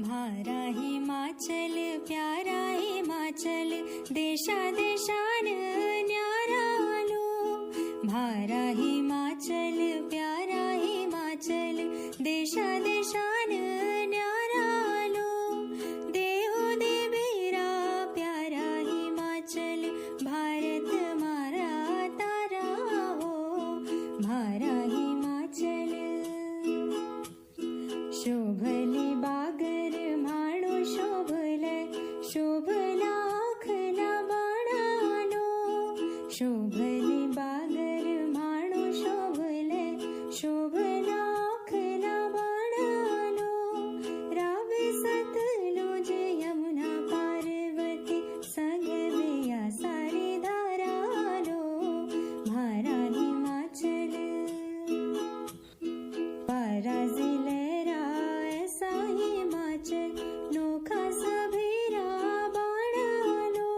म्हारा हिमाचल प्यारा हिमाचल देशा देशान न्यारालो। म्हारा हिमाचल प्यारा हिमाचल देशा देशान न्यारालो। देहो देवीरा प्यारा हिमाचल भारत मारा तारा हो। म्हारा हिमाचल शोभली बागर माणो शोभले शोभला खला बाणालो। शोभली बागर माणो शोभले शोभला खला बाणालो। रावे सतलुज यमुना पार्वती संगविया सारी धारालो। म्हारा हिमाचल पाराजिले हिमाचल नोखा सभेरा बाणालो।